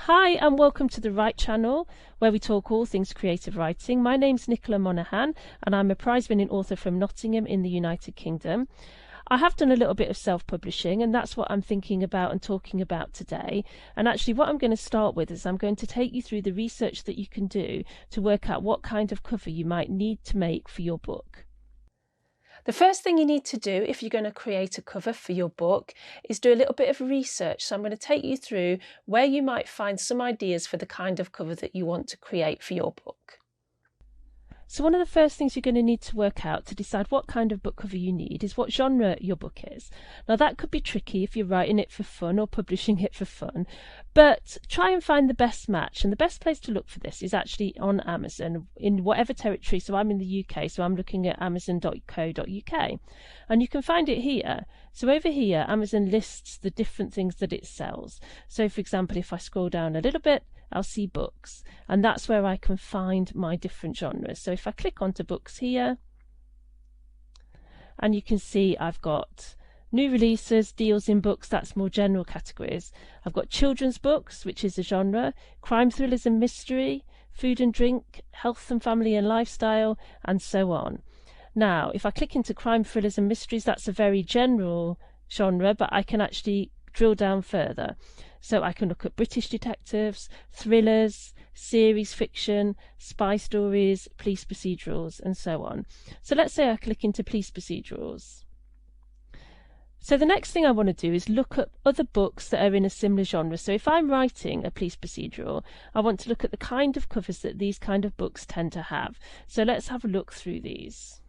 Hi and welcome to the Write channel, where we talk all things creative writing. My name's Nicola Monaghan and I'm a prize-winning author from Nottingham in the United Kingdom. I have done a little bit of self-publishing and that's what I'm thinking about and talking about today. And actually what I'm going to start with is I'm going to take you through the research that you can do to work out what kind of cover you might need to make for your book. The first thing you need to do if you're going to create a cover for your book is do a little bit of research. So I'm going to take you through where you might find some ideas for the kind of cover that you want to create for your book. So one of the first things you're going to need to work out to decide what kind of book cover you need is what genre your book is. Now that could be tricky if you're writing it for fun or publishing it for fun, but try and find the best match, and the best place to look for this is actually on Amazon in whatever territory. So I'm in the UK, so I'm looking at amazon.co.uk and you can find it here. So over here Amazon lists the different things that it sells. So for example, if I scroll down a little bit, I'll see books, and that's where I can find my different genres. So if I click onto books here, and you can see I've got new releases, deals in books, that's more general categories. I've got children's books, which is a genre, crime, thrillers and mystery, food and drink, health and family and lifestyle, and so on. Now, if I click into crime, thrillers and mysteries, that's a very general genre, but I can actually drill down further. So I can look at British detectives, thrillers, series fiction, spy stories, police procedurals, and so on. So let's say I click into police procedurals. So the next thing I want to do is look at other books that are in a similar genre. So if I'm writing a police procedural, I want to look at the kind of covers that these kind of books tend to have. So let's have a look through these.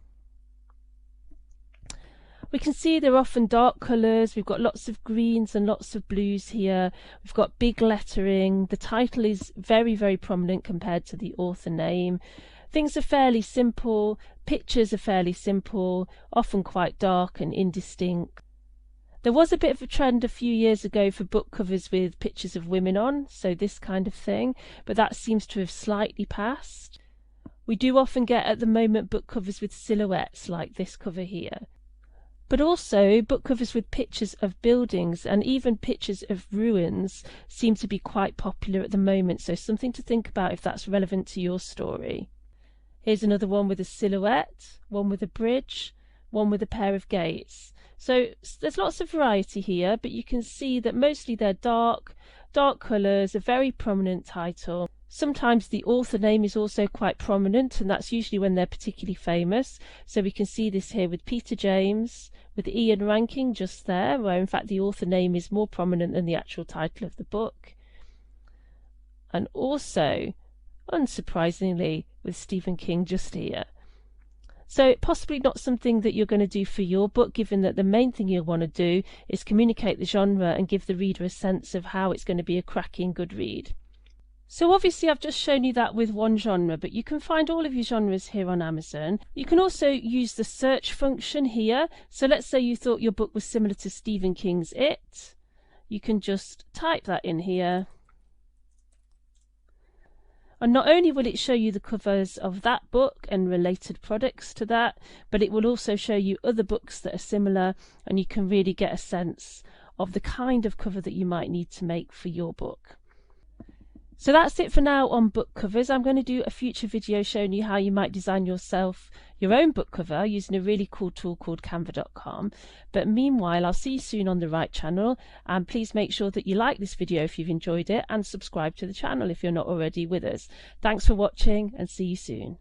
We can see they're often dark colours, we've got lots of greens and lots of blues here, we've got big lettering, the title is very, very prominent compared to the author name. Things are fairly simple, pictures are fairly simple, often quite dark and indistinct. There was a bit of a trend a few years ago for book covers with pictures of women on, so this kind of thing, but that seems to have slightly passed. We do often get at the moment book covers with silhouettes like this cover here. But also book covers with pictures of buildings and even pictures of ruins seem to be quite popular at the moment, so something to think about if that's relevant to your story. Here's another one with a silhouette, one with a bridge, one with a pair of gates. So there's lots of variety here, but you can see that mostly they're dark colours, a very prominent title. Sometimes the author name is also quite prominent, and that's usually when they're particularly famous. So we can see this here with Peter James, with Ian Rankin just there, where in fact the author name is more prominent than the actual title of the book. And also, unsurprisingly, with Stephen King just here. So possibly not something that you're going to do for your book, given that the main thing you'll want to do is communicate the genre and give the reader a sense of how it's going to be a cracking good read. So obviously I've just shown you that with one genre, but you can find all of your genres here on Amazon. You can also use the search function here. So let's say you thought your book was similar to Stephen King's It. You can just type that in here. And not only will it show you the covers of that book and related products to that, but it will also show you other books that are similar, and you can really get a sense of the kind of cover that you might need to make for your book. So that's it for now on book covers. I'm going to do a future video showing you how you might design yourself your own book cover using a really cool tool called canva.com. But meanwhile, I'll see you soon on the Write channel, and please make sure that you like this video if you've enjoyed it and subscribe to the channel if you're not already with us. Thanks for watching and see you soon.